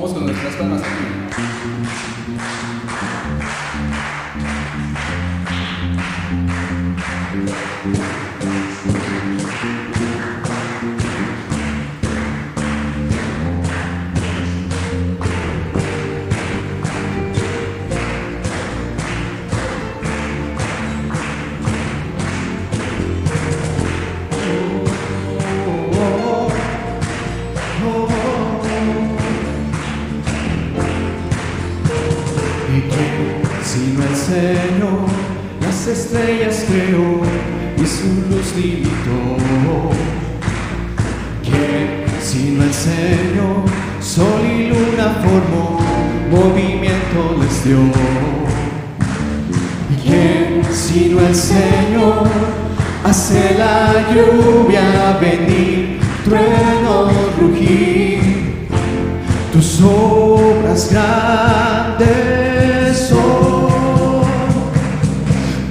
Vamos con nuestras palmas aquí. ¿Y quién, sino el Señor, las estrellas creó y su luz limitó? ¿Quién, sino el Señor, sol y luna formó, movimiento les dio? ¿Y quién, sino el Señor, hace la lluvia venir, trueno rugir? Tus obras grandes son,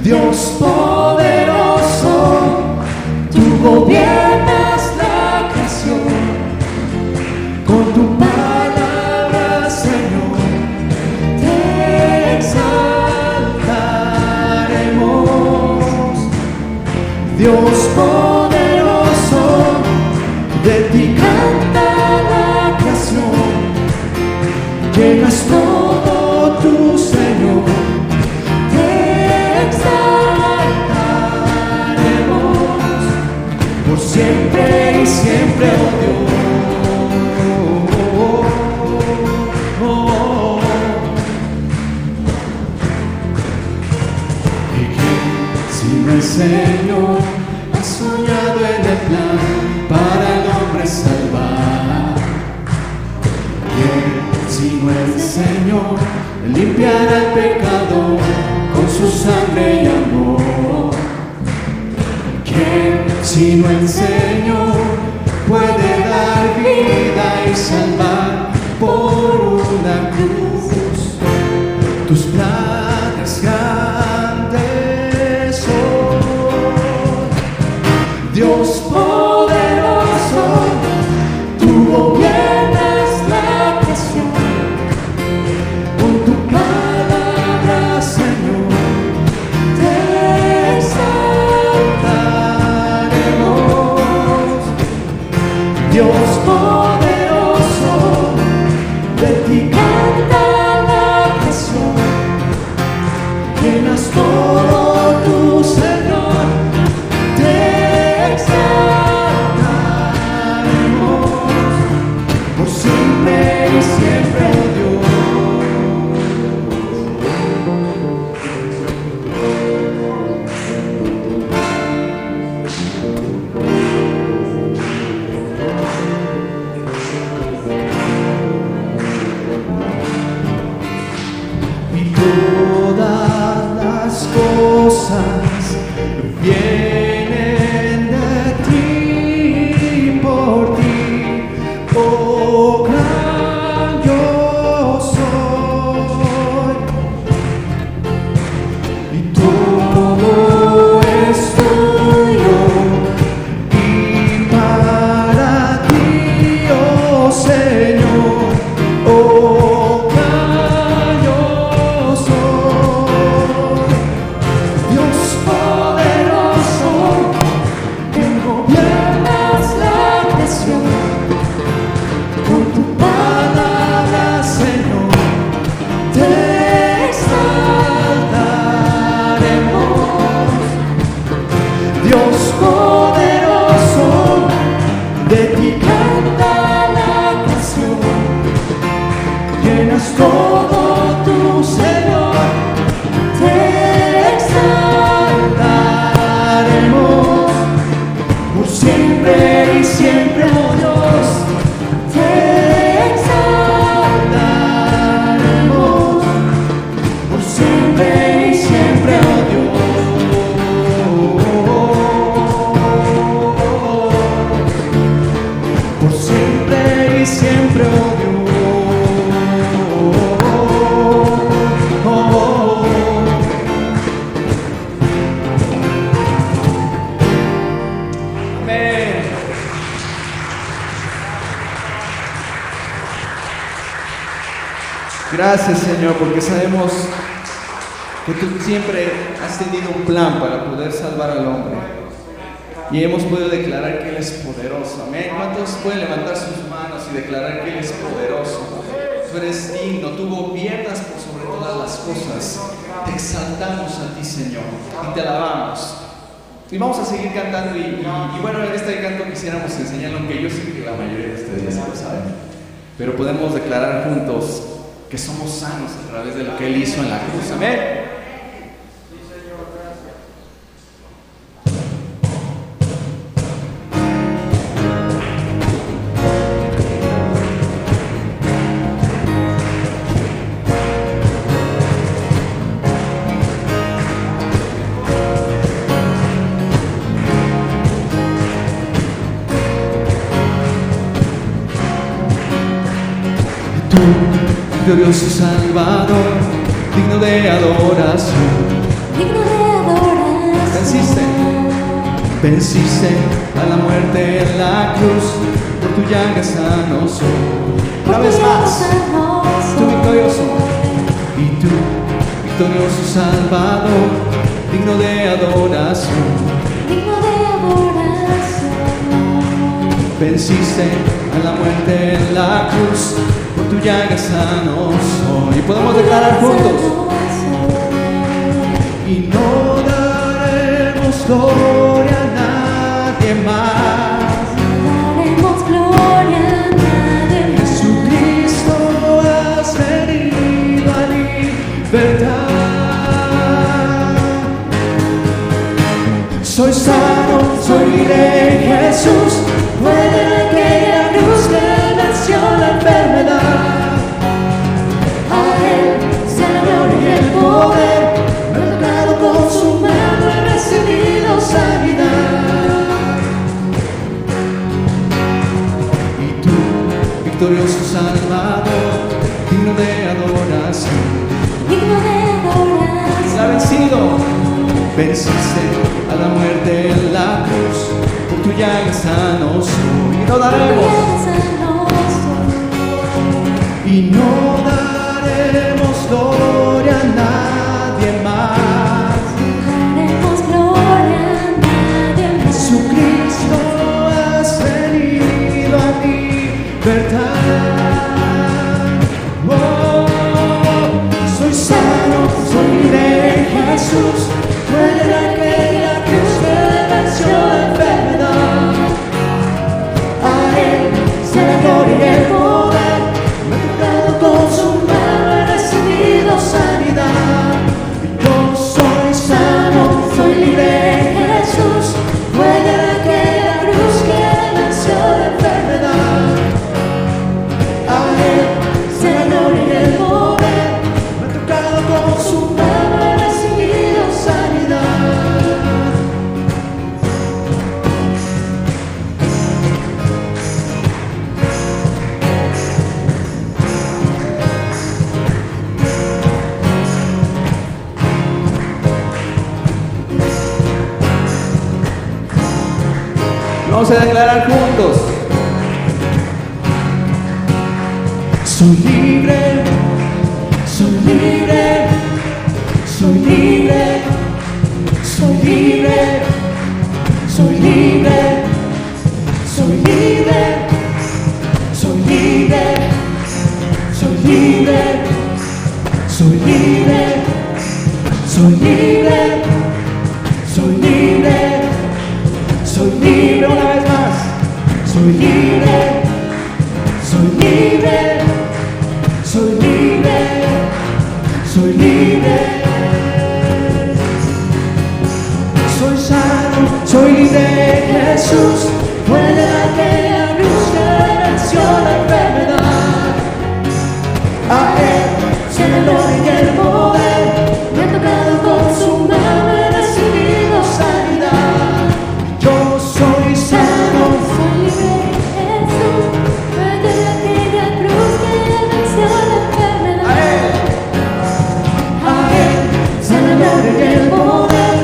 Dios poderoso, tú gobiernas la creación. Con tu palabra, Señor, te exaltaremos. Dios poderoso, de ti canta la creación. Llenas todo tu Señor, te exaltaremos por siempre y siempre, oh Dios. ¿Y quién, sino el Señor, ha soñado en el plan para el hombre salvar? ¿Quién, sino el Señor, limpiará el pecado con su sangre y amor? ¿Quién, sino el Señor, puede dar vida y salvar por una cruz? Tus planes grandes son, Dios poderoso, tú gobiernas la creación. Con tu palabra, Señor, te exaltaremos. Dios poderoso, de ti canta la creación. Llenas todo tu Señor, te exaltaremos por siempre y siempre, oh Dios. Y todas las cosas Gracias, Señor, porque sabemos que tú siempre has tenido un plan para poder salvar al hombre. Y hemos podido declarar que Él es poderoso. Amén. ¿Cuántos pueden levantar sus manos y declarar que Él es poderoso? Tú eres digno, tú gobiernas por sobre todas las cosas. Te exaltamos a ti, Señor, y te alabamos. Y vamos a seguir cantando y bueno, en este canto quisiéramos enseñarlo, aunque yo sé que la mayoría de ustedes ya se lo saben, pero podemos declarar juntos que somos sanos a través de lo que Él hizo en la cruz. Amén. Glorioso Salvador, digno de adoración. Digno de adoración. Venciste a la muerte en la cruz, por tu llaga sano soy. Una vez más, tú victorioso. Y tú, victorioso Salvador, digno de adoración. Digno de adoración. Venciste a la muerte en la cruz, por tu llaga sano soy. Podemos declarar juntos. Y no daremos gloria a nadie más. No daremos gloria a nadie más. Jesucristo has venido a libertad. Soy sano, soy libre en Jesús. Puede aquella cruz que venció la enfermedad. A Él sea la gloria y el poder. Me he tocado con su mano, he recibido sanidad. Y tú, victorioso Salvador, digno de adoración. Digno de adoración. La vencido, venciste a la muerte en la cruz, por tu llaga sano soy. Y no daremos, y no daremos gloria a nadie más. daremos gloria a nadie más. Jesucristo has venido a libertad. Soy sano, soy libre en Jesús. Muere aquella cruz que venció la enfermedad. A Él sea la gloria y el poder. Me he tocado con su mano, he recibido sanidad. Yo soy sano, soy libre en Jesús. Muere aquella cruz que venció la enfermedad. A Él sea la gloria y el poder. Me he tocado con su mano, he recibido sanidad. Vamos a declarar juntos. Soy libre, soy libre, soy libre, soy libre, soy libre, soy libre, soy libre, soy libre, soy libre, soy libre, soy libre, soy libre. Una vez más, soy libre, soy libre, soy libre, soy libre. Soy sano, soy libre en Jesús. Muere aquella cruz que venció la enfermedad. A Él sea la gloria y el poder. Me he tocado con su mano, he recibido sanidad. Yo soy sano, Soy libre en Jesús. Muere aquella cruz que venció la enfermedad. a Él sea la gloria y el poder.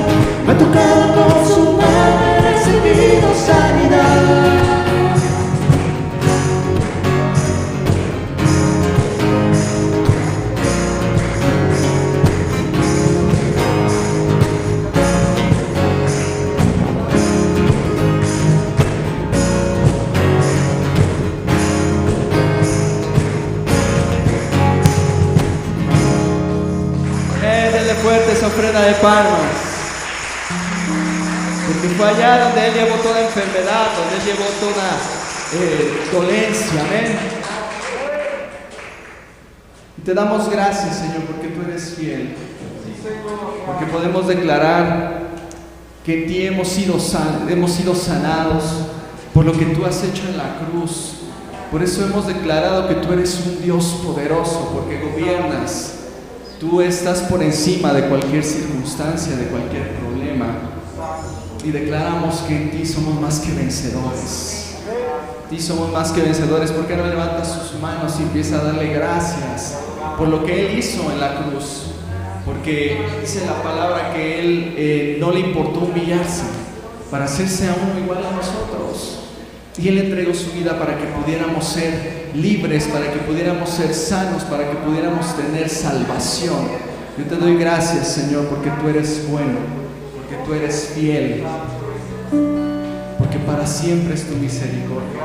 Me he tocado con su mano, he recibido sanidad. ofrenda de palmas. Porque fue allá donde Él llevó toda enfermedad, donde Él llevó toda dolencia, amén. Y te damos gracias, Señor, porque tú eres fiel. Porque podemos declarar que en ti hemos sido sanados por lo que tú has hecho en la cruz. Por eso hemos declarado que tú eres un Dios poderoso, porque gobiernas. Tú estás por encima de cualquier circunstancia, de cualquier problema. Y declaramos que en ti somos más que vencedores. En ti somos más que vencedores. ¿Por qué no levantas sus manos y empieza a darle gracias por lo que Él hizo en la cruz? Porque dice la palabra que Él no le importó humillarse para hacerse a uno igual a nosotros. Y Él entregó su vida para que pudiéramos ser libres, para que pudiéramos ser sanos, para que pudiéramos tener salvación. Yo te doy gracias, Señor, porque tú eres bueno, porque tú eres fiel, porque para siempre es tu misericordia.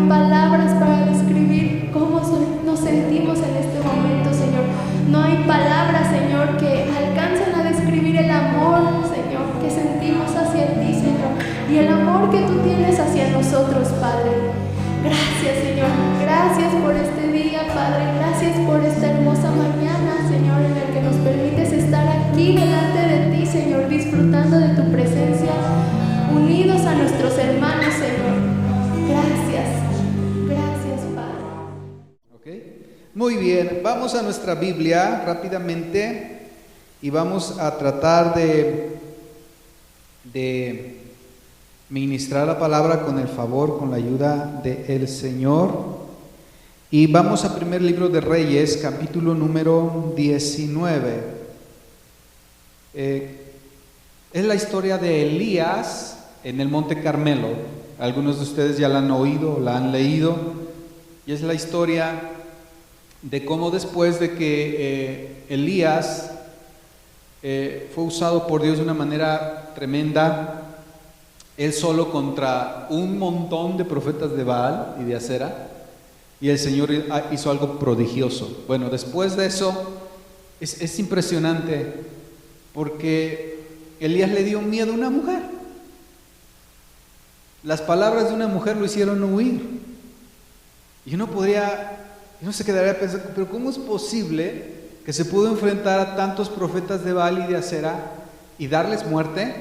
palabras para describir cómo nos sentimos en este momento, Señor. No hay palabras, Señor, que alcancen a describir el amor, Señor, que sentimos hacia ti, Señor, y el amor que tú tienes hacia nosotros, Padre. Gracias, Señor. Gracias por este día, Padre. Gracias por esta hermosa mañana, Señor, en el que nos permites estar aquí delante de ti, Señor, disfrutando de tu presencia, unidos a nuestros hermanos, Señor. Gracias. Gracias, Padre. Okay. Muy bien, vamos a nuestra Biblia rápidamente y vamos a tratar de ministrar la palabra con el favor, con la ayuda del Señor. Y vamos a primer libro de Reyes, capítulo número 19. Es la historia de Elías en el Monte Carmelo. Algunos de ustedes ya la han oído, la han leído. Y es la historia de cómo después de que Elías fue usado por Dios de una manera tremenda, él solo contra un montón de profetas de Baal y de Acera, y el Señor hizo algo prodigioso. Bueno, después de eso es impresionante, porque Elías le dio miedo a una mujer. Las palabras de una mujer lo hicieron huir. Y uno se quedaría pensando, pero ¿cómo es posible que se pudo enfrentar a tantos profetas de Baal y de Acera y darles muerte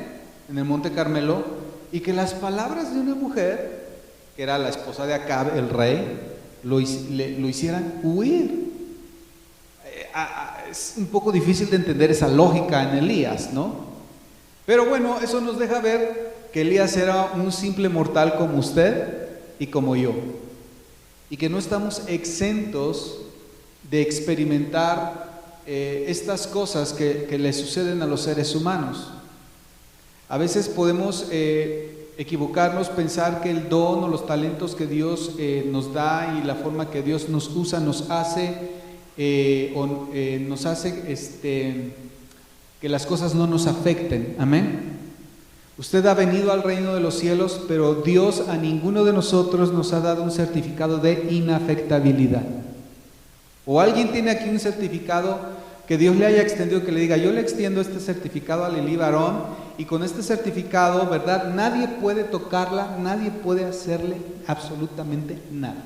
en el Monte Carmelo, y que las palabras de una mujer, que era la esposa de Acab, el rey, lo hicieran huir? Es un poco difícil de entender esa lógica en Elías, ¿no? Pero bueno, eso nos deja ver que Elías era un simple mortal como usted y como yo, y que no estamos exentos de experimentar estas cosas que le suceden a los seres humanos. A veces podemos equivocarnos, pensar que el don o los talentos que Dios nos da y la forma que Dios nos usa nos hace que las cosas no nos afecten. Amén. Usted ha venido al reino de los cielos, pero Dios a ninguno de nosotros nos ha dado un certificado de inafectabilidad. O alguien tiene aquí un certificado que Dios le haya extendido, que le diga: yo le extiendo este certificado a Lili Barón, y con este certificado, ¿verdad?, nadie puede tocarla, nadie puede hacerle absolutamente nada.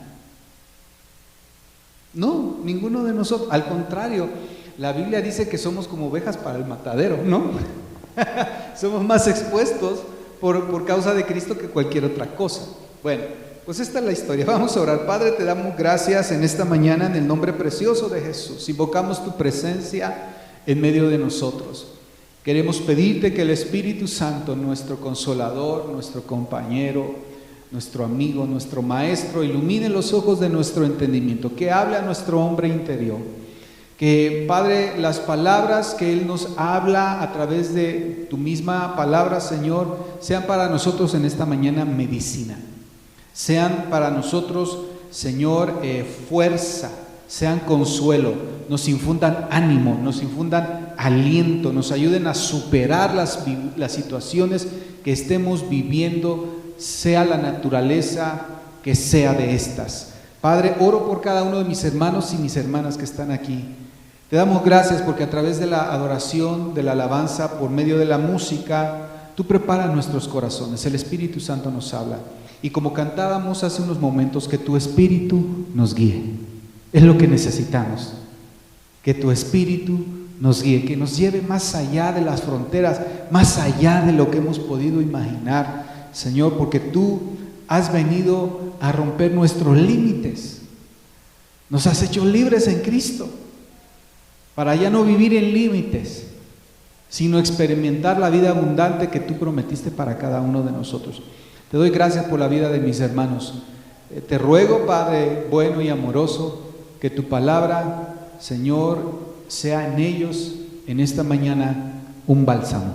No, ninguno de nosotros. Al contrario, la Biblia dice que somos como ovejas para el matadero, ¿no? Somos más expuestos por causa de Cristo que cualquier otra cosa. Bueno, pues esta es la historia. Vamos a orar. Padre, te damos gracias en esta mañana en el nombre precioso de Jesús. Invocamos tu presencia en medio de nosotros. Queremos pedirte que el Espíritu Santo, nuestro consolador, nuestro compañero, nuestro amigo, nuestro maestro, ilumine los ojos de nuestro entendimiento, que hable a nuestro hombre interior. Que, Padre, las palabras que Él nos habla a través de tu misma palabra, Señor, sean para nosotros en esta mañana medicina. Sean para nosotros, Señor, fuerza, sean consuelo, nos infundan ánimo, nos infundan aliento, nos ayuden a superar las situaciones que estemos viviendo, sea la naturaleza que sea de estas. Padre, oro por cada uno de mis hermanos y mis hermanas que están aquí. Te damos gracias porque a través de la adoración, de la alabanza, por medio de la música, tú preparas nuestros corazones, el Espíritu Santo nos habla. Y como cantábamos hace unos momentos, que tu Espíritu nos guíe. Es lo que necesitamos, que tu Espíritu nos guíe, que nos lleve más allá de las fronteras, más allá de lo que hemos podido imaginar, Señor, porque tú has venido a romper nuestros límites, nos has hecho libres en Cristo, para ya no vivir en límites, sino experimentar la vida abundante que tú prometiste para cada uno de nosotros. Te doy gracias por la vida de mis hermanos. Te ruego, Padre bueno y amoroso, que tu palabra, Señor, sea en ellos en esta mañana un bálsamo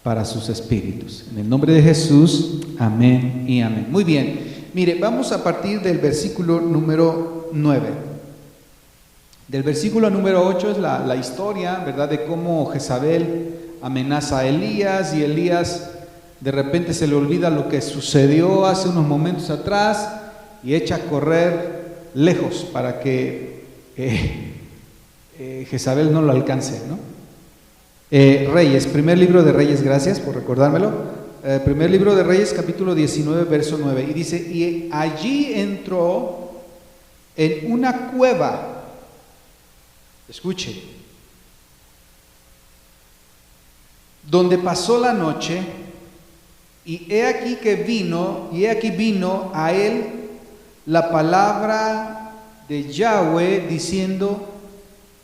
para sus espíritus. En el nombre de Jesús, amén y amén. Muy bien, mire, vamos a partir del versículo número 9. Del versículo número 8 es la historia, ¿verdad?, de cómo Jezabel amenaza a Elías, y Elías de repente se le olvida lo que sucedió hace unos momentos atrás y echa a correr lejos para que Jezabel no lo alcance, ¿no? Reyes, primer libro de Reyes, gracias por recordármelo. Primer libro de Reyes, capítulo 19, verso 9, y dice: y allí entró en una cueva, escuche, donde pasó la noche, y he aquí vino a él la palabra de Yahweh diciendo: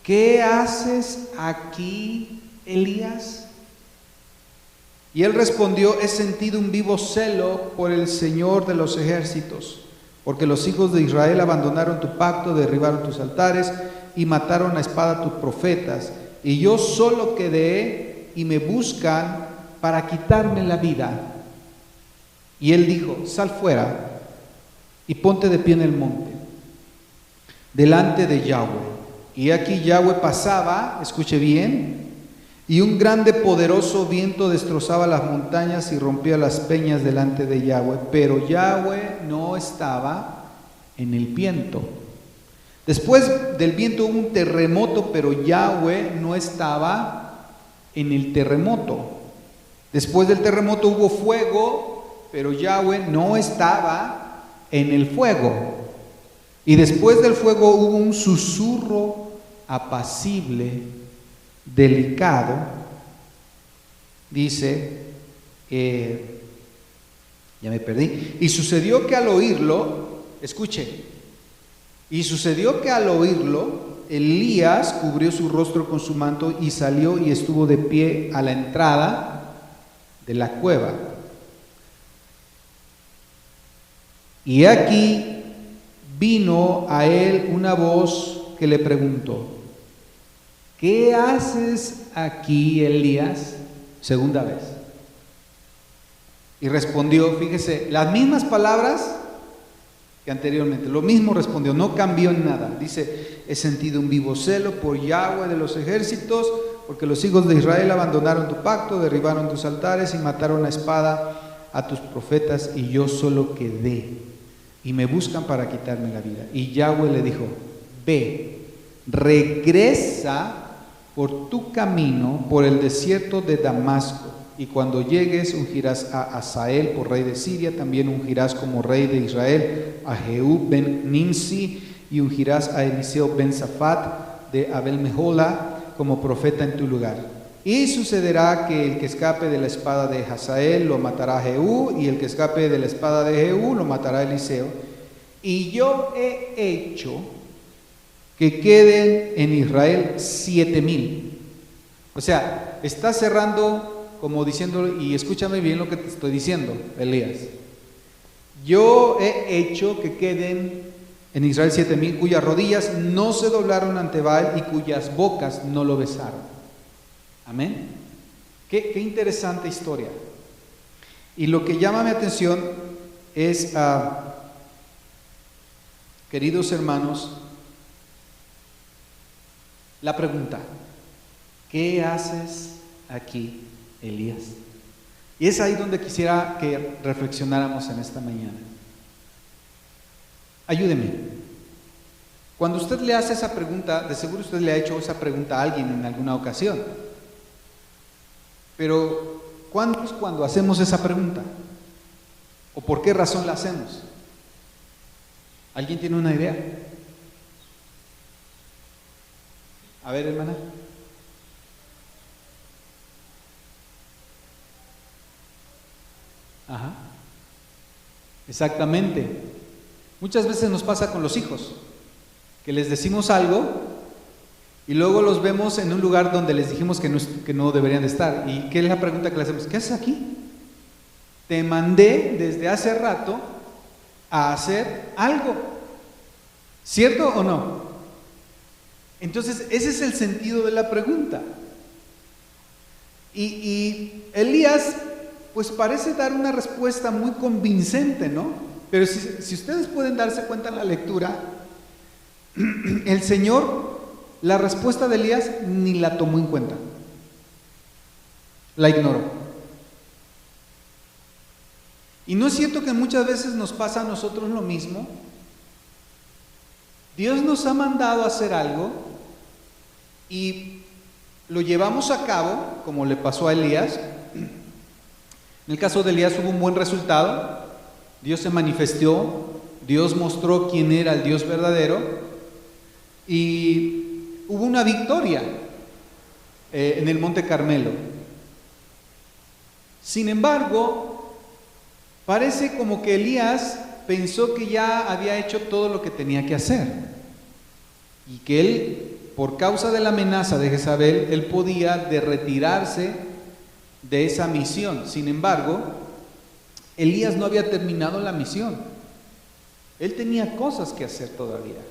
¿qué haces aquí, Elías? Y él respondió: he sentido un vivo celo por el Señor de los ejércitos, porque los hijos de Israel abandonaron tu pacto, derribaron tus altares y mataron a espada tus profetas, y yo solo quedé y me buscan para quitarme la vida. Y él dijo: sal fuera y ponte de pie en el monte, delante de Yahweh. Y aquí Yahweh pasaba, escuche bien, y un grande poderoso viento destrozaba las montañas y rompía las peñas delante de Yahweh, pero Yahweh no estaba en el viento. Después del viento hubo un terremoto, pero Yahweh no estaba en el terremoto. Después del terremoto hubo fuego, pero Yahweh no estaba en el fuego. Y después del fuego hubo un susurro apacible, delicado, dice, ya me perdí. Y sucedió que al oírlo, escuche, y sucedió que al oírlo, Elías cubrió su rostro con su manto y salió y estuvo de pie a la entrada de la cueva. Y aquí vino a él una voz que le preguntó: ¿qué haces aquí, Elías? Segunda vez. Y respondió, fíjese, las mismas palabras que anteriormente, lo mismo respondió, no cambió en nada. Dice: he sentido un vivo celo por Yahweh de los ejércitos, porque los hijos de Israel abandonaron tu pacto, derribaron tus altares y mataron a espada a tus profetas, y yo solo quedé, y me buscan para quitarme la vida. Y Yahweh le dijo: ve, regresa por tu camino por el desierto de Damasco, y cuando llegues ungirás a Hazael por rey de Siria, también ungirás como rey de Israel a Jehú ben Nimsi, y ungirás a Eliseo ben Safat de Abel Mehola como profeta en tu lugar. Y sucederá que el que escape de la espada de Hazael lo matará Jehú, y el que escape de la espada de Jehú lo matará Eliseo. Y yo he hecho que queden en Israel 7,000. O sea, está cerrando como diciendo, y escúchame bien lo que te estoy diciendo, Elías. Yo he hecho que queden en Israel 7,000 cuyas rodillas no se doblaron ante Baal y cuyas bocas no lo besaron. Amén. Qué interesante historia. Y lo que llama mi atención es, queridos hermanos, la pregunta: ¿qué haces aquí, Elías? Y es ahí donde quisiera que reflexionáramos en esta mañana. Ayúdeme. Cuando usted le hace esa pregunta, de seguro usted le ha hecho esa pregunta a alguien en alguna ocasión. Pero, ¿cuándo es cuando hacemos esa pregunta? ¿O por qué razón la hacemos? ¿Alguien tiene una idea? A ver, hermana. Ajá. Exactamente. Muchas veces nos pasa con los hijos, que les decimos algo y luego los vemos en un lugar donde les dijimos que no deberían de estar. ¿Y qué es la pregunta que le hacemos? ¿Qué haces aquí? Te mandé desde hace rato a hacer algo. ¿Cierto o no? Entonces, ese es el sentido de la pregunta. Y Elías, pues parece dar una respuesta muy convincente, ¿no? Pero si ustedes pueden darse cuenta en la lectura, el Señor, la respuesta de Elías ni la tomó en cuenta. La ignoró. ¿Y no es cierto que muchas veces nos pasa a nosotros lo mismo? Dios nos ha mandado a hacer algo y lo llevamos a cabo, como le pasó a Elías. En el caso de Elías hubo un buen resultado. Dios se manifestó, Dios mostró quién era el Dios verdadero y hubo una victoria en el Monte Carmelo. Sin embargo, parece como que Elías pensó que ya había hecho todo lo que tenía que hacer y que él, por causa de la amenaza de Jezabel, él podía retirarse de esa misión. Sin embargo, Elías no había terminado la misión. Él tenía cosas que hacer todavía.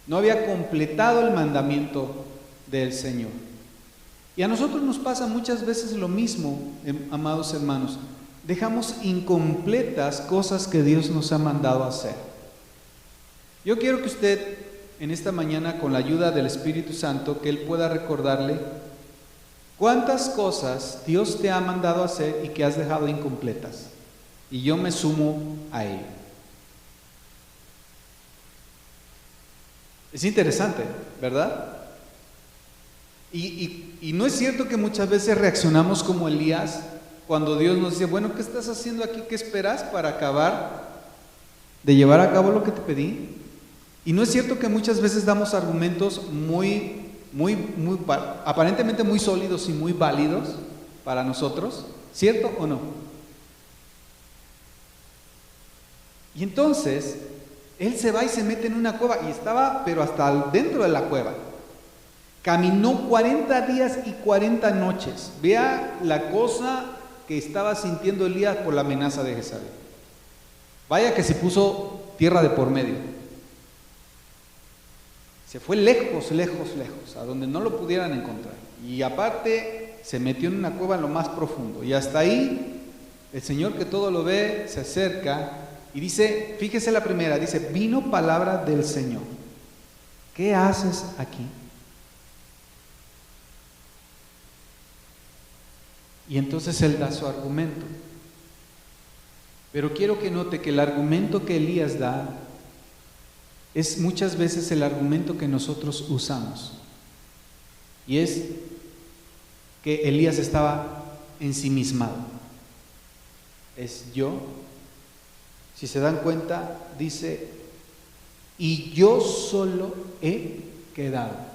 No había completado el mandamiento del Señor. Y a nosotros nos pasa muchas veces lo mismo, amados hermanos. Dejamos incompletas cosas que Dios nos ha mandado a hacer. Yo quiero que usted en esta mañana, con la ayuda del Espíritu Santo, que Él pueda recordarle cuántas cosas Dios te ha mandado a hacer y que has dejado incompletas. Y yo me sumo a ello. Es interesante, ¿verdad? Y no es cierto que muchas veces reaccionamos como Elías cuando Dios nos dice, bueno, ¿qué estás haciendo aquí? ¿Qué esperas para acabar de llevar a cabo lo que te pedí? Y no es cierto que muchas veces damos argumentos aparentemente muy sólidos y muy válidos para nosotros, ¿cierto o no? Y entonces, él se va y se mete en una cueva, y estaba, pero hasta dentro de la cueva. Caminó 40 días y 40 noches. Vea la cosa que estaba sintiendo Elías por la amenaza de Jezabel. Vaya que se puso tierra de por medio. Se fue lejos, lejos, lejos, a donde no lo pudieran encontrar. Y aparte se metió en una cueva en lo más profundo. Y hasta ahí el Señor, que todo lo ve, se acerca y dice, fíjese la primera, dice, vino palabra del Señor. ¿Qué haces aquí? Y entonces él da su argumento. Pero quiero que note que el argumento que Elías da es muchas veces el argumento que nosotros usamos. Y es que Elías estaba ensimismado. Es yo. Si se dan cuenta, dice, y yo solo he quedado.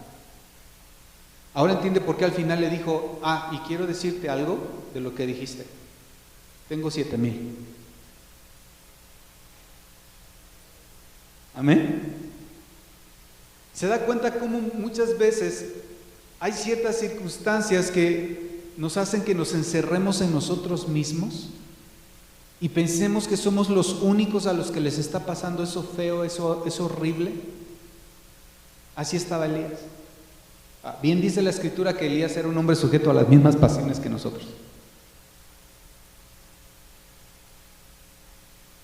Ahora entiende por qué al final le dijo, y quiero decirte algo de lo que dijiste. Tengo 7,000. Amén. ¿Se da cuenta cómo muchas veces hay ciertas circunstancias que nos hacen que nos encerremos en nosotros mismos y pensemos que somos los únicos a los que les está pasando eso feo, eso horrible? Así estaba Elías. Bien dice la Escritura que Elías era un hombre sujeto a las mismas pasiones que nosotros.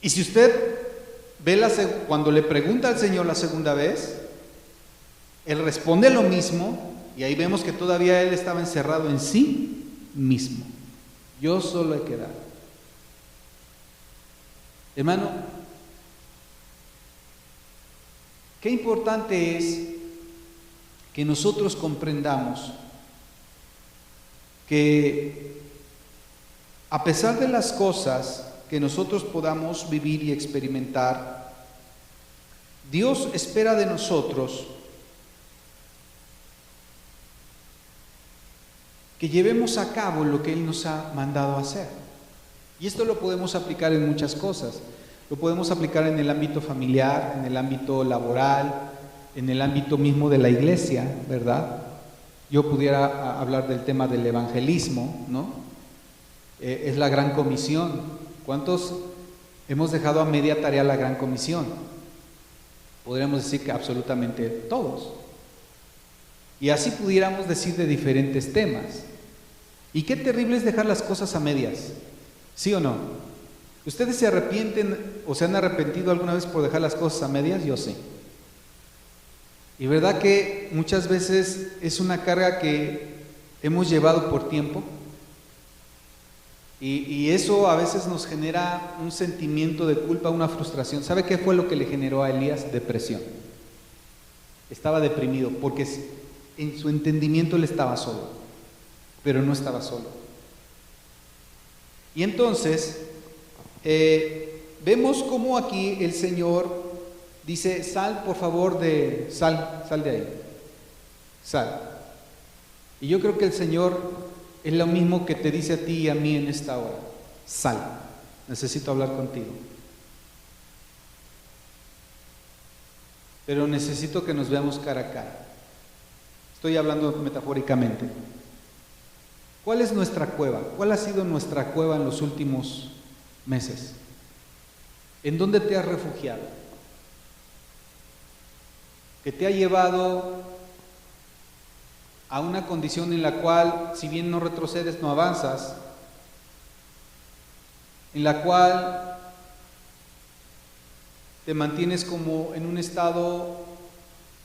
Y si usted ve cuando le pregunta al Señor la segunda vez, Él responde lo mismo, y ahí vemos que todavía Él estaba encerrado en sí mismo. Yo solo he quedado. Hermano, qué importante es que nosotros comprendamos que a pesar de las cosas que nosotros podamos vivir y experimentar, Dios espera de nosotros que llevemos a cabo lo que Él nos ha mandado a hacer. Y esto lo podemos aplicar en muchas cosas. Lo podemos aplicar en el ámbito familiar, en el ámbito laboral, en el ámbito mismo de la iglesia, ¿verdad? Yo pudiera hablar del tema del evangelismo, ¿no? Es la gran comisión. ¿Cuántos hemos dejado a media tarea la gran comisión? Podríamos decir que absolutamente todos. Y así pudiéramos decir de diferentes temas. Y qué terrible es dejar las cosas a medias, ¿sí o no? ¿Ustedes se arrepienten o se han arrepentido alguna vez por dejar las cosas a medias? Yo sí. Y verdad que muchas veces es una carga que hemos llevado por tiempo. Y eso a veces nos genera un sentimiento de culpa, una frustración. ¿Sabe qué fue lo que le generó a Elías? Depresión. Estaba deprimido porque en su entendimiento él estaba solo, pero no estaba solo. Y entonces vemos cómo aquí el Señor dice: sal por favor sal de ahí, sal. Y yo creo que el Señor es lo mismo que te dice a ti y a mí en esta hora: sal, necesito hablar contigo. Pero necesito que nos veamos cara a cara. Estoy hablando metafóricamente. ¿Cuál es nuestra cueva? ¿Cuál ha sido nuestra cueva en los últimos meses? ¿En dónde te has refugiado? Que te ha llevado a una condición en la cual, si bien no retrocedes, no avanzas, en la cual te mantienes como en un estado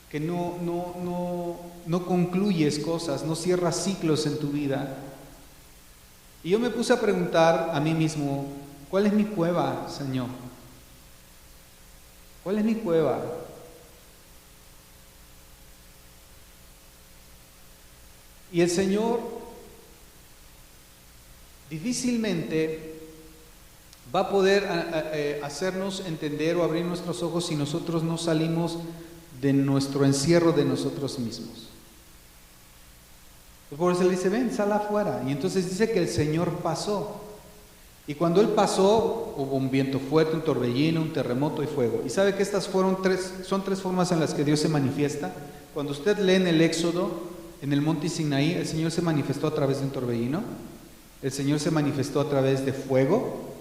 que no concluyes cosas, no cierras ciclos en tu vida. Y yo me puse a preguntar a mí mismo: ¿cuál es mi cueva, Señor? ¿Cuál es mi cueva? Y el Señor difícilmente va a poder hacernos entender o abrir nuestros ojos si nosotros no salimos de nuestro encierro de nosotros mismos. Por eso le dice: ven, sal afuera. Y entonces dice que el Señor pasó. Y cuando Él pasó, hubo un viento fuerte, un torbellino, un terremoto y fuego. Y sabe que estas son tres formas en las que Dios se manifiesta. Cuando usted lee en el Éxodo, en el monte Sinaí, el Señor se manifestó a través de un torbellino, el Señor se manifestó a través de fuego,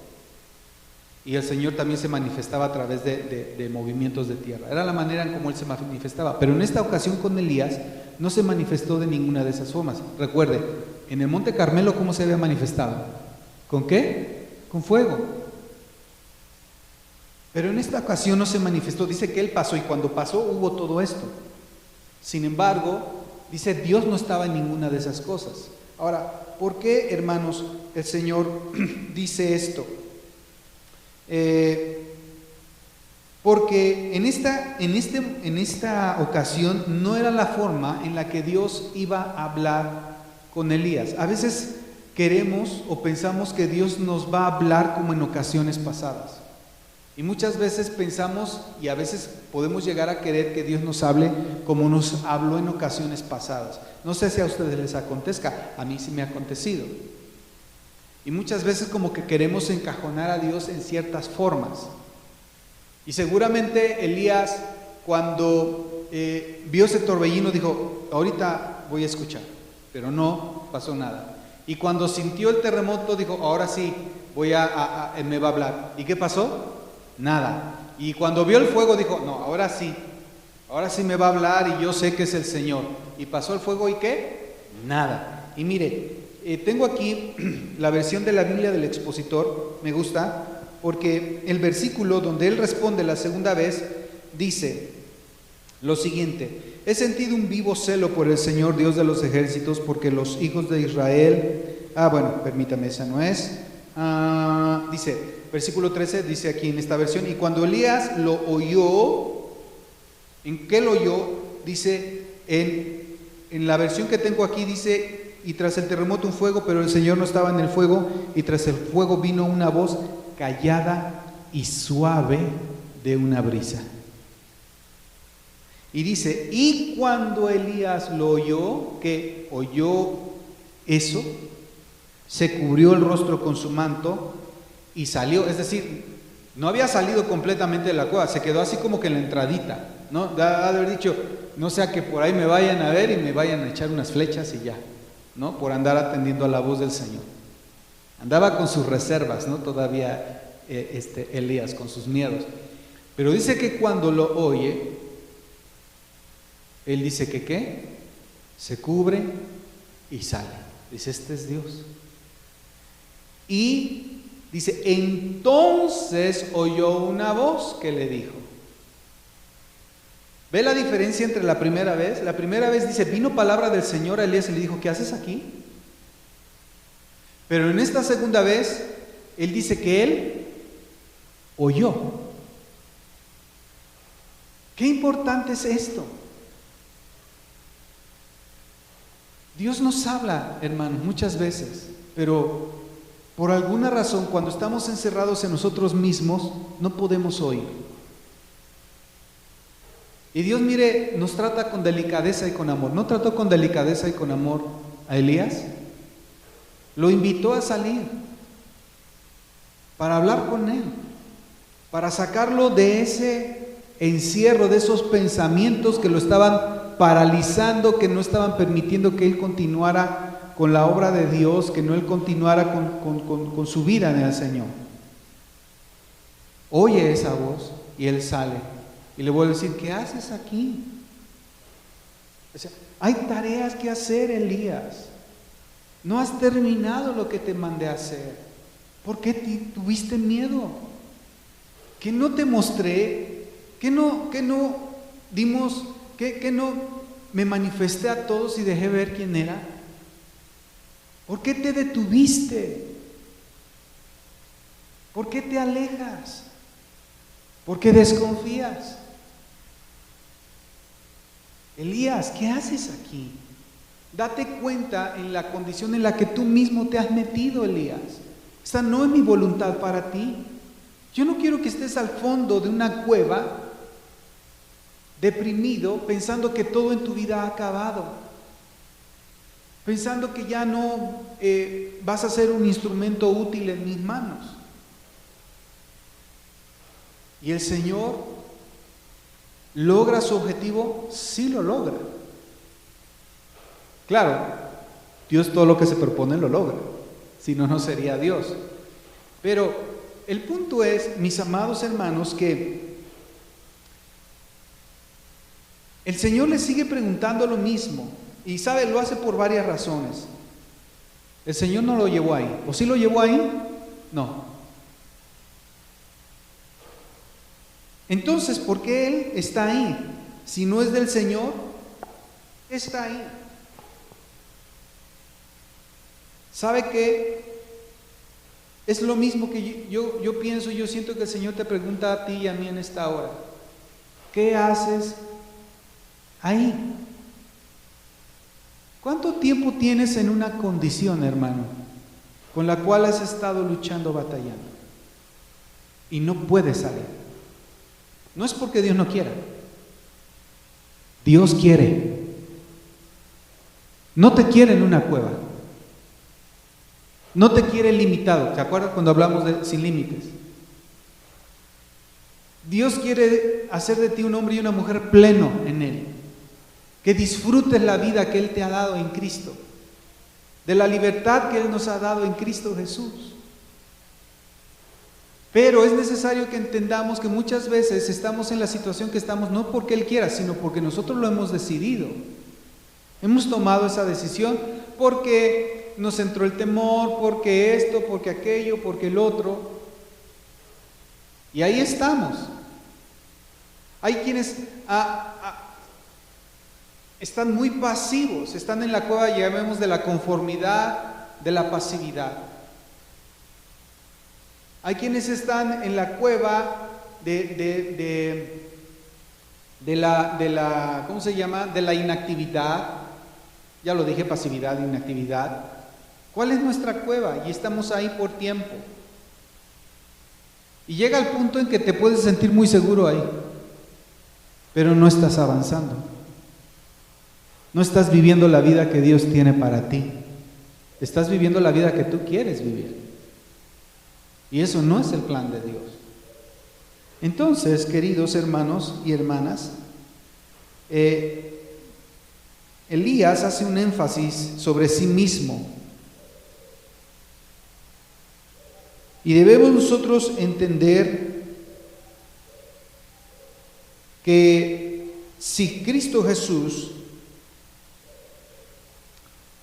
y el Señor también se manifestaba a través de movimientos de tierra. Era la manera en cómo Él se manifestaba. Pero en esta ocasión con Elías no se manifestó de ninguna de esas formas. Recuerde, en el monte Carmelo, ¿cómo se había manifestado? ¿Con qué? Con fuego. Pero en esta ocasión no se manifestó. Dice que Él pasó, y cuando pasó hubo todo esto. Sin embargo, dice, Dios no estaba en ninguna de esas cosas. Ahora, ¿por qué, hermanos, el Señor dice esto? Porque en esta ocasión no era la forma en la que Dios iba a hablar con Elías. A veces queremos o pensamos que Dios nos va a hablar como en ocasiones pasadas. Y muchas veces pensamos, y a veces podemos llegar a querer que Dios nos hable como nos habló en ocasiones pasadas. No sé si a ustedes les acontezca, a mí sí me ha acontecido. Y muchas veces como que queremos encajonar a Dios en ciertas formas. Y seguramente Elías, cuando vio ese torbellino, dijo: ahorita voy a escuchar, pero no pasó nada. Y cuando sintió el terremoto, dijo: ahora sí, me va a hablar. ¿Y qué pasó? Nada. Y cuando vio el fuego, dijo: no, ahora sí me va a hablar y yo sé que es el Señor. Y pasó el fuego, ¿y qué? Nada. Y mire, tengo aquí la versión de la Biblia del Expositor, me gusta, porque el versículo donde él responde la segunda vez dice lo siguiente: he sentido un vivo celo por el Señor Dios de los ejércitos, porque los hijos de Israel, permítame, esa no es, dice, versículo 13, dice aquí en esta versión: y cuando Elías lo oyó, ¿en qué lo oyó? Dice, en la versión que tengo aquí dice: y tras el terremoto un fuego, pero el Señor no estaba en el fuego, y tras el fuego vino una voz callada y suave de una brisa. Y dice, y cuando Elías lo oyó, que oyó eso, se cubrió el rostro con su manto y salió. Es decir, no había salido completamente de la cueva, se quedó así como que en la entradita, ¿no? De haber dicho, no sea que por ahí me vayan a ver y me vayan a echar unas flechas y ya, ¿no? Por andar atendiendo a la voz del Señor. Andaba con sus reservas, ¿no? Todavía Elías, con sus miedos. Pero dice que cuando lo oye, él dice que ¿qué? Se cubre y sale. Dice, este es Dios. Y dice, entonces oyó una voz que le dijo. ¿Ve la diferencia entre la primera vez? La primera vez dice, vino palabra del Señor a Elías y le dijo, ¿qué haces aquí? Pero en esta segunda vez, él dice que él oyó. Qué importante es esto. Dios nos habla, hermanos, muchas veces, pero por alguna razón, cuando estamos encerrados en nosotros mismos, no podemos oír. Y Dios, mire, nos trata con delicadeza y con amor. ¿No trató con delicadeza y con amor a Elías? Lo invitó a salir para hablar con él, para sacarlo de ese encierro, de esos pensamientos que lo estaban paralizando, que no estaban permitiendo que él continuara con la obra de Dios, que no él continuara con su vida en el Señor. Oye esa voz y él sale y le vuelve a decir: ¿qué haces aquí? O sea, hay tareas que hacer, Elías. No has terminado lo que te mandé a hacer. ¿Por qué tuviste miedo? ¿Que no te mostré? ¿Que no me manifesté a todos y dejé ver quién era? ¿Por qué te detuviste? ¿Por qué te alejas? ¿Por qué desconfías? Elías, ¿qué haces aquí? Date cuenta en la condición en la que tú mismo te has metido, Elías. Esta no es mi voluntad para ti. Yo no quiero que estés al fondo de una cueva, deprimido, pensando que todo en tu vida ha acabado, pensando que ya no vas a ser un instrumento útil en mis manos. Y el Señor logra su objetivo, sí lo logra. Claro, Dios todo lo que se propone lo logra, si no, no sería Dios. Pero el punto es, mis amados hermanos, que el Señor le sigue preguntando lo mismo, y sabe, lo hace por varias razones. El Señor no lo llevó ahí, ¿o sí lo llevó ahí? No. Entonces, ¿por qué Él está ahí? Si no es del Señor, está ahí. ¿Sabe qué? Es lo mismo que yo pienso, yo siento que el Señor te pregunta a ti y a mí en esta hora. ¿Qué haces ahí? ¿Cuánto tiempo tienes en una condición, hermano, con la cual has estado luchando, batallando, y no puedes salir? No es porque Dios no quiera. Dios quiere. No te quiere en una cueva. No te quiere limitado. ¿Se acuerdan cuando hablamos de sin límites? Dios quiere hacer de ti un hombre y una mujer pleno en Él. Que disfrutes la vida que Él te ha dado en Cristo. De la libertad que Él nos ha dado en Cristo Jesús. Pero es necesario que entendamos que muchas veces estamos en la situación que estamos no porque Él quiera, sino porque nosotros lo hemos decidido. Hemos tomado esa decisión porque nos entró el temor, porque esto, porque aquello, porque el otro. Y ahí estamos. Hay quienes están muy pasivos, están en la cueva, llamemos, de la conformidad, de la pasividad. Hay quienes están en la cueva de la ¿cómo se llama? De la inactividad. Ya lo dije, pasividad, inactividad. ¿Cuál es nuestra cueva? Y estamos ahí por tiempo. Y llega el punto en que te puedes sentir muy seguro ahí, pero no estás avanzando. No estás viviendo la vida que Dios tiene para ti. Estás viviendo la vida que tú quieres vivir. Y eso no es el plan de Dios. Entonces, queridos hermanos y hermanas, Elías hace un énfasis sobre sí mismo. Y debemos nosotros entender que si Cristo Jesús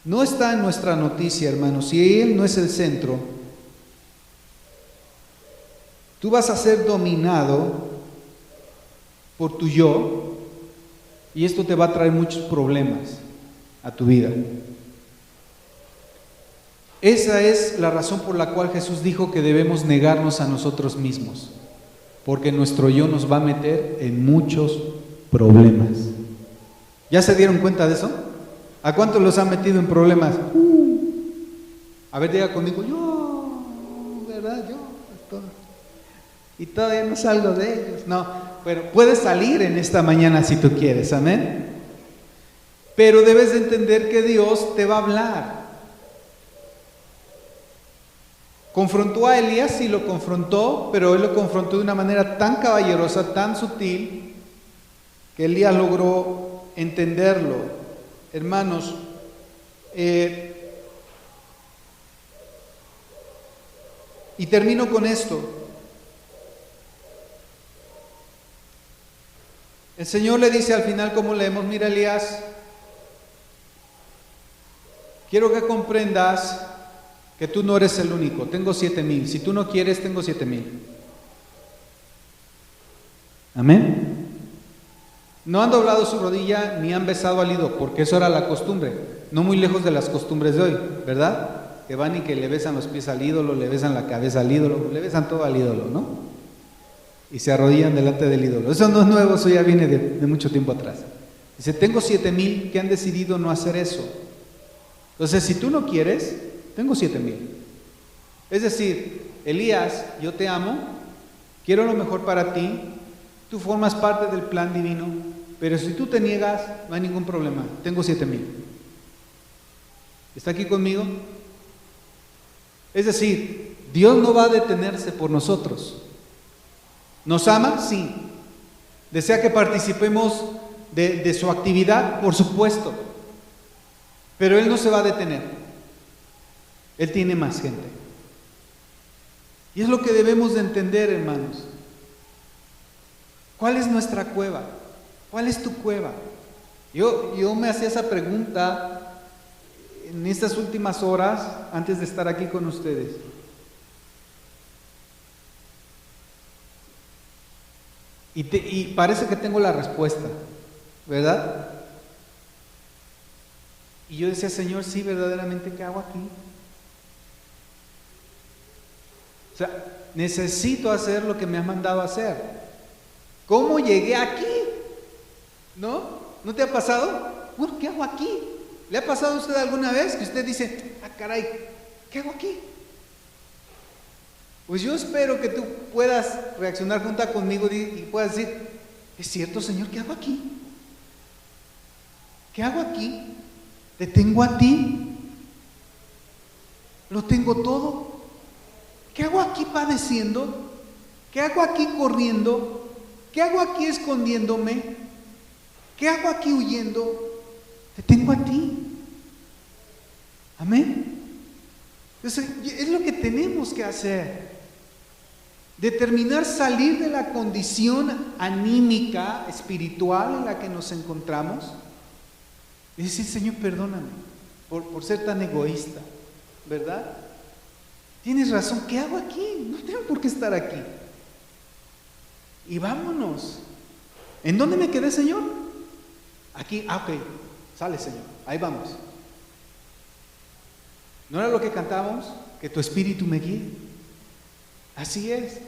no está en nuestra noticia, hermanos, si Él no es el centro, tú vas a ser dominado por tu yo, y esto te va a traer muchos problemas a tu vida. Esa es la razón por la cual Jesús dijo que debemos negarnos a nosotros mismos, porque nuestro yo nos va a meter en muchos problemas. ¿Ya se dieron cuenta de eso? ¿A cuántos los han metido en problemas? A ver, diga conmigo, yo, ¿verdad? Yo, y todavía no salgo de ellos. No, pero puedes salir en esta mañana si tú quieres, amén. Pero debes de entender que Dios te va a hablar. Confrontó a Elías, sí lo confrontó, pero él lo confrontó de una manera tan caballerosa, tan sutil, que Elías logró entenderlo. Hermanos, y termino con esto. El Señor le dice al final, como leemos, mira Elías, quiero que comprendas que tú no eres el único, tengo 7,000, si tú no quieres, tengo 7,000. Amén. No han doblado su rodilla ni han besado al ídolo, porque eso era la costumbre, no muy lejos de las costumbres de hoy, ¿verdad? Que van y que le besan los pies al ídolo, le besan la cabeza al ídolo, le besan todo al ídolo, ¿no? Y se arrodillan delante del ídolo. Eso no es nuevo, eso ya viene de mucho tiempo atrás. Dice, tengo 7,000 que han decidido no hacer eso. Entonces, si tú no quieres, tengo 7,000. Es decir, Elías, yo te amo, quiero lo mejor para ti, tú formas parte del plan divino, pero si tú te niegas, no hay ningún problema, tengo 7,000. ¿Está aquí conmigo? Es decir, Dios no va a detenerse por nosotros. ¿Nos ama? Sí. ¿Desea que participemos de su actividad? Por supuesto. Pero Él no se va a detener. Él tiene más gente. Y es lo que debemos de entender, hermanos. ¿Cuál es nuestra cueva? ¿Cuál es tu cueva? Yo me hacía esa pregunta en estas últimas horas antes de estar aquí con ustedes. Y parece que tengo la respuesta, ¿verdad? Y yo decía, Señor, sí, verdaderamente, ¿qué hago aquí? O sea, necesito hacer lo que me has mandado hacer. ¿Cómo llegué aquí? ¿No? ¿No te ha pasado? Bueno, ¿qué hago aquí? ¿Le ha pasado a usted alguna vez que usted dice, ah, caray, ¿qué hago aquí? Pues yo espero que tú puedas reaccionar junto conmigo y puedas decir, es cierto, Señor, ¿qué hago aquí? ¿Qué hago aquí? Te tengo a ti. Lo tengo todo. ¿Qué hago aquí padeciendo? ¿Qué hago aquí corriendo? ¿Qué hago aquí escondiéndome? ¿Qué hago aquí huyendo? Te tengo a ti. Amén. Entonces, es lo que tenemos que hacer. Determinar salir de la condición anímica, espiritual en la que nos encontramos. Y decir, Señor, perdóname por ser tan egoísta, ¿verdad? Tienes razón, ¿qué hago aquí? No tengo por qué estar aquí. Y vámonos. ¿En dónde me quedé, Señor? Aquí, ok, sale, Señor, ahí vamos. ¿No era lo que cantábamos? Que tu espíritu me guíe. Así es.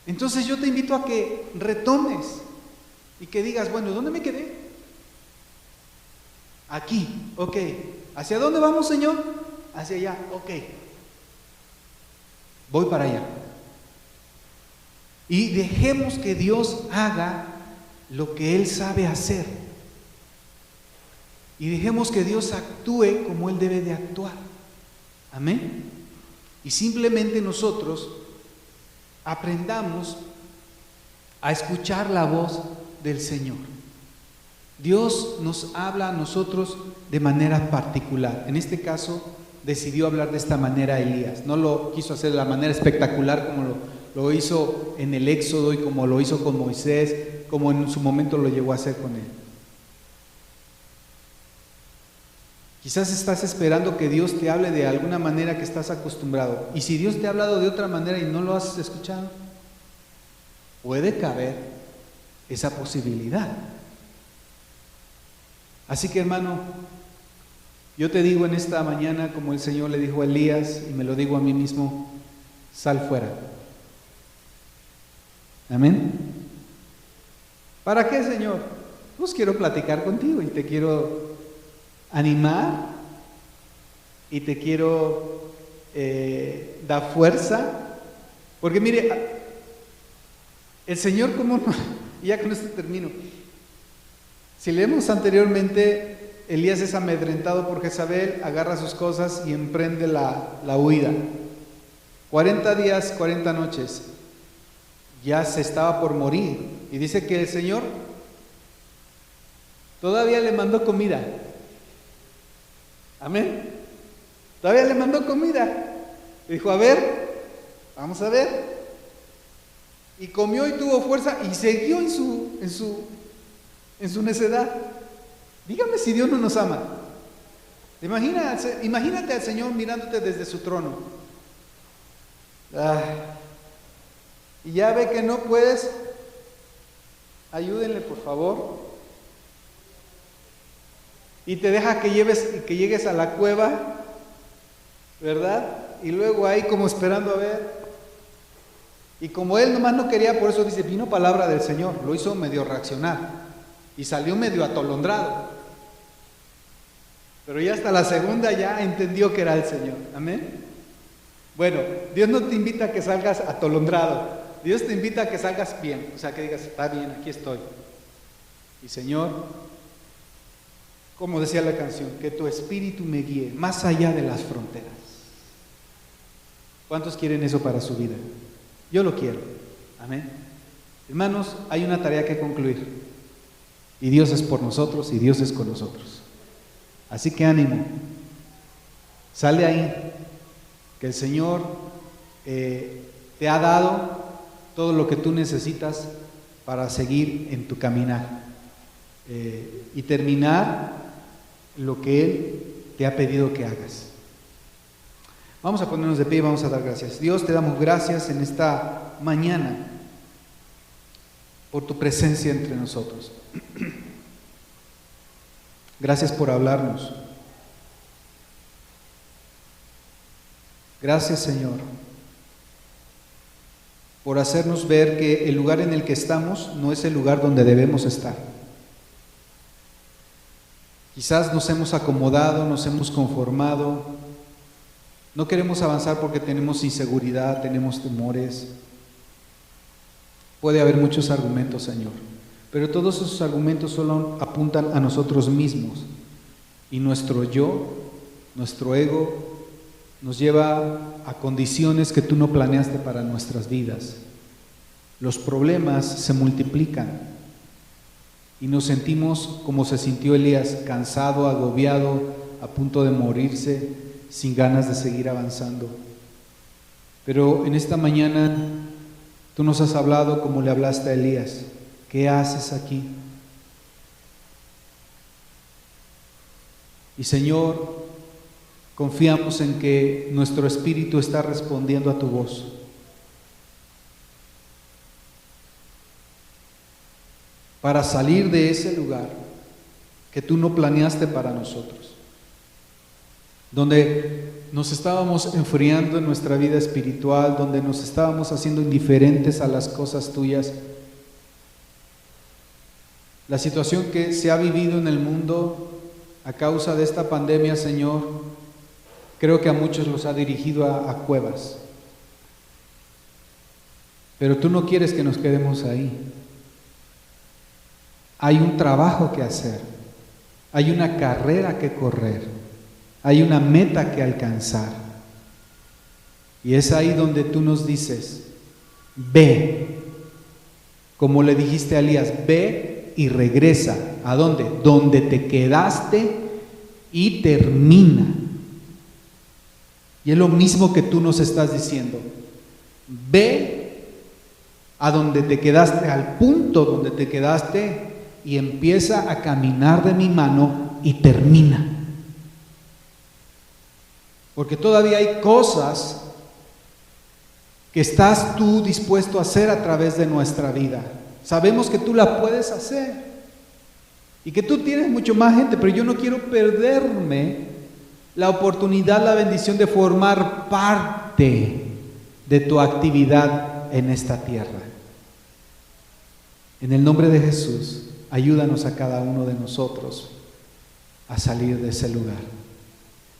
Entonces yo te invito a que retomes y que digas, bueno, ¿dónde me quedé? Aquí, ok. ¿Hacia dónde vamos, Señor? Hacia allá, ok. Voy para allá. Y dejemos que Dios haga lo que Él sabe hacer. Y dejemos que Dios actúe como Él debe de actuar. Amén. Y simplemente nosotros aprendamos a escuchar la voz del Señor. Dios nos habla a nosotros de manera particular. En este caso, decidió hablar de esta manera a Elías. No lo quiso hacer de la manera espectacular como lo hizo en el Éxodo y como lo hizo con Moisés, como en su momento lo llegó a hacer con él. Quizás estás esperando que Dios te hable de alguna manera que estás acostumbrado. Y si Dios te ha hablado de otra manera y no lo has escuchado, puede caber esa posibilidad. Así que, hermano, Yo te digo en esta mañana, como el Señor le dijo a Elías, y me lo digo a mí mismo, sal fuera. Amén. ¿Para qué, Señor? Pues quiero platicar contigo y te quiero animar y te quiero dar fuerza. Porque mire, el Señor, como no, y ya con esto termino. Si leemos anteriormente, Elías es amedrentado por Jezabel, agarra sus cosas y emprende la huida. 40 días, 40 noches. Ya se estaba por morir. Y dice que el Señor todavía le mandó comida. Amén. Todavía le mandó comida. Y dijo, a ver, vamos a ver. Y comió y tuvo fuerza y siguió en su necedad. Dígame si Dios no nos ama. Imagínate al Señor mirándote desde su trono. Y ya ve que no puedes. Ayúdenle, por favor. Y te deja que llegues a la cueva, ¿verdad? Y luego ahí como esperando a ver. Y como él nomás no quería, por eso dice, vino palabra del Señor. Lo hizo medio reaccionar. Y salió medio atolondrado. Pero ya hasta la segunda ya entendió que era el Señor. Amén. Bueno, Dios no te invita a que salgas atolondrado. Dios te invita a que salgas bien. O sea, que digas, está bien, aquí estoy. Y Señor, como decía la canción, que tu espíritu me guíe más allá de las fronteras. ¿Cuántos quieren eso para su vida? Yo lo quiero. Amén. Hermanos, hay una tarea que concluir. Y Dios es por nosotros y Dios es con nosotros. Así que ánimo. Sale ahí. Que el Señor te ha dado todo lo que tú necesitas para seguir en tu caminar y terminar lo que Él te ha pedido que hagas. Vamos a ponernos de pie y vamos a dar gracias. Dios, te damos gracias en esta mañana por tu presencia entre nosotros. Gracias por hablarnos. Gracias, Señor, por hacernos ver que el lugar en el que estamos no es el lugar donde debemos estar. Quizás nos hemos acomodado, nos hemos conformado, no queremos avanzar porque tenemos inseguridad, tenemos temores. Puede haber muchos argumentos, Señor, pero todos esos argumentos solo apuntan a nosotros mismos y nuestro yo, nuestro ego, nos lleva a condiciones que tú no planeaste para nuestras vidas. Los problemas se multiplican y nos sentimos como se sintió Elías, cansado, agobiado, a punto de morirse, sin ganas de seguir avanzando. Pero en esta mañana tú nos has hablado como le hablaste a Elías. ¿Qué haces aquí? Y Señor, confiamos en que nuestro espíritu está respondiendo a tu voz. Para salir de ese lugar que tú no planeaste para nosotros, donde nos estábamos enfriando en nuestra vida espiritual, donde nos estábamos haciendo indiferentes a las cosas tuyas. La situación que se ha vivido en el mundo a causa de esta pandemia, Señor, creo que a muchos los ha dirigido a cuevas. Pero tú no quieres que nos quedemos ahí. Hay un trabajo que hacer, hay una carrera que correr, hay una meta que alcanzar. Y es ahí donde tú nos dices, ve, como le dijiste a Elías, ve y regresa. ¿A dónde? Donde te quedaste y termina. Y es lo mismo que tú nos estás diciendo. Ve a donde te quedaste, al punto donde te quedaste, y empieza a caminar de mi mano y termina. Porque todavía hay cosas que estás tú dispuesto a hacer a través de nuestra vida. Sabemos que tú la puedes hacer y que tú tienes mucho más gente, pero yo no quiero perderme la oportunidad, la bendición de formar parte de tu actividad en esta tierra. En el nombre de Jesús, ayúdanos a cada uno de nosotros a salir de ese lugar.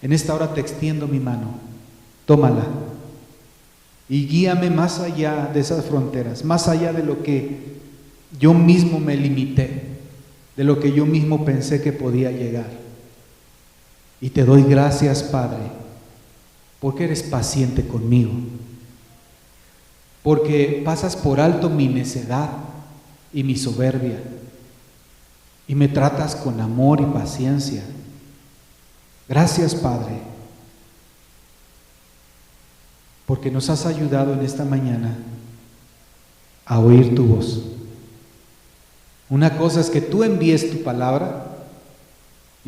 En esta hora te extiendo mi mano, tómala y guíame más allá de esas fronteras, más allá de lo que yo mismo me limité, de lo que yo mismo pensé que podía llegar. Y te doy gracias, Padre, porque eres paciente conmigo, porque pasas por alto mi necedad y mi soberbia, y me tratas con amor y paciencia. Gracias, Padre, porque nos has ayudado en esta mañana a oír tu voz. Una cosa es que tú envíes tu palabra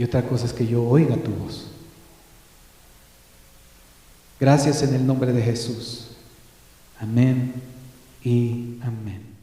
y otra cosa es que yo oiga tu voz. Gracias en el nombre de Jesús. Amén y amén.